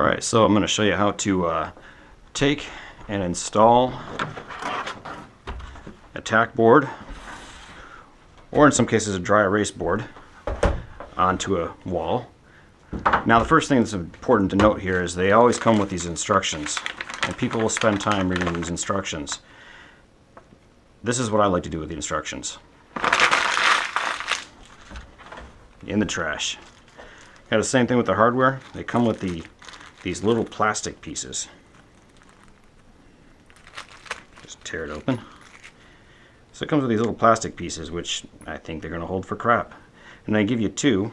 Alright, so I'm going to show you how to take and install a tack board, or in some cases a dry erase board, onto a wall. Now the first thing that's important to note here is they always come with these instructions, and people will spend time reading these instructions. This is what I like to do with the instructions. In the trash. Got the same thing with the hardware. They come with these little plastic pieces. Just tear it open. So it comes with these little plastic pieces, which I think they're going to hold for crap. And they give you two.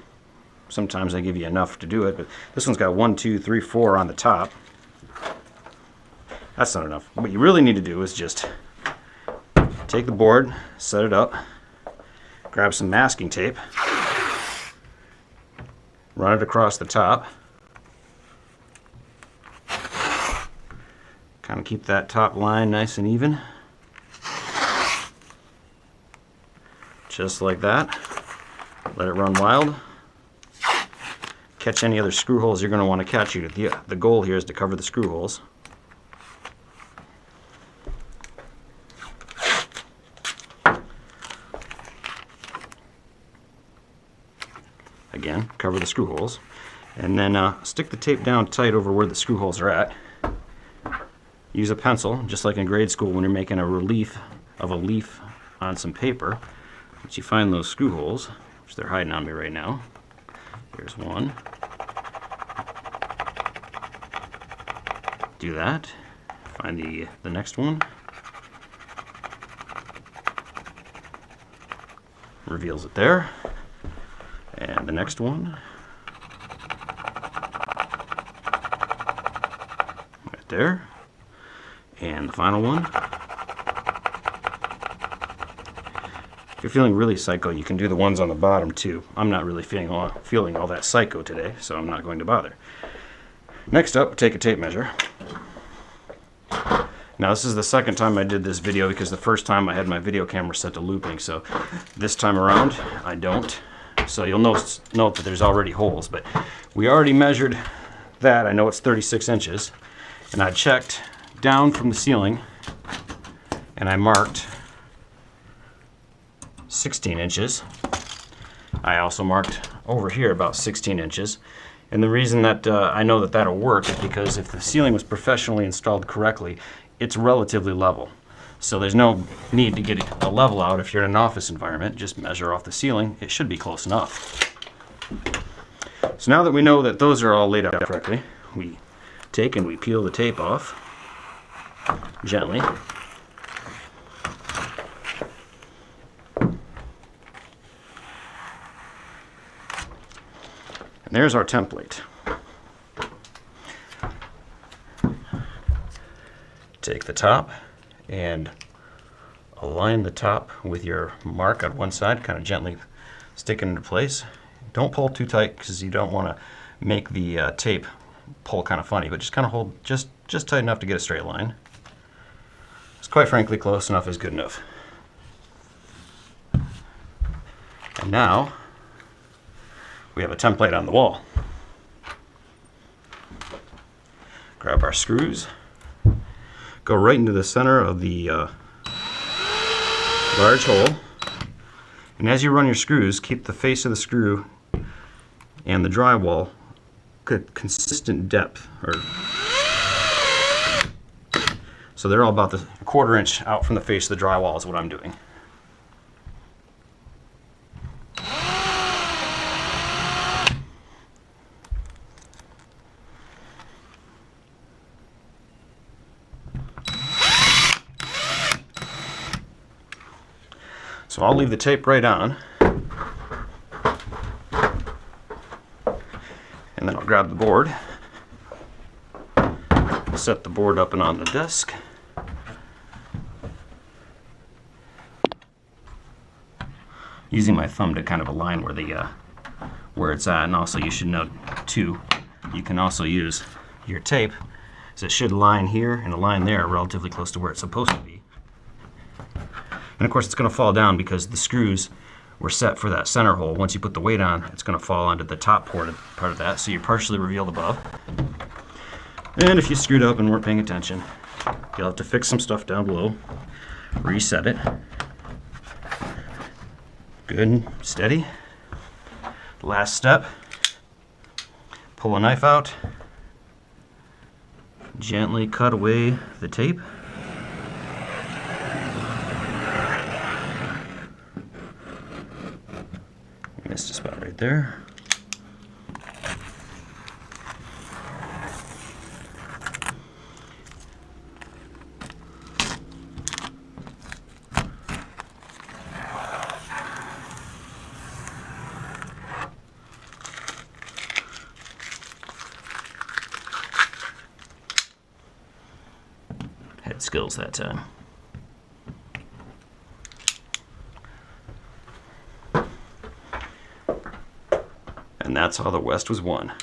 Sometimes they give you enough to do it, but this one's got 1, 2, 3, 4 on the top. That's not enough. What you really need to do is just take the board, set it up, grab some masking tape, run it across the top, kind of keep that top line nice and even, just like that. Let it run wild. Catch any other screw holes you're going to want to catch. The goal here is to cover the screw holes. Again, cover the screw holes, and then stick the tape down tight over where the screw holes are at. Use a pencil, just like in grade school when you're making a relief of a leaf on some paper. Once you find those screw holes, which they're hiding on me right now. Here's one. Do that. Find the next one. Reveals it there. And the next one. Right there. And the final one. If you're feeling really psycho, you can do the ones on the bottom too. I'm not really feeling all that psycho today, so I'm not going to bother. Next up, take a tape measure. Now this is the second time I did this video because the first time I had my video camera set to looping, so this time around I don't. So you'll note that there's already holes, but we already measured that. I know it's 36 inches, and I checked down from the ceiling and I marked 16 inches. I also marked over here about 16 inches. And the reason that I know that that'll work is because if the ceiling was professionally installed correctly, it's relatively level. So there's no need to get a level out if you're in an office environment. Just measure off the ceiling. It should be close enough. So now that we know that those are all laid out correctly, we take and we peel the tape off gently. And there's our template. Take the top and align the top with your mark on one side, kind of gently stick it into place. Don't pull too tight because you don't want to make the tape pull kind of funny, but just kind of hold just tight enough to get a straight line. It's quite frankly close enough is good enough. And now we have a template on the wall. Grab our screws, go right into the center of the large hole, and as you run your screws, keep the face of the screw and the drywall consistent depth, so they're all about the 1/4 inch out from the face of the drywall is what I'm doing. So I'll leave the tape right on, and then I'll grab the board, set the board up and on the desk, using my thumb to kind of align where it's at. And also you should note too, you can also use your tape, so it should line here and align there relatively close to where it's supposed to be. And of course it's going to fall down because the screws were set for that center hole. Once you put the weight on, it's going to fall onto the top part of that, so you're partially revealed above. And if you screwed up and weren't paying attention, you'll have to fix some stuff down below, reset it. Good and steady. Last step, pull a knife out, gently cut away the tape. Missed a spot right there. Had skills that time. And that's how the West was won.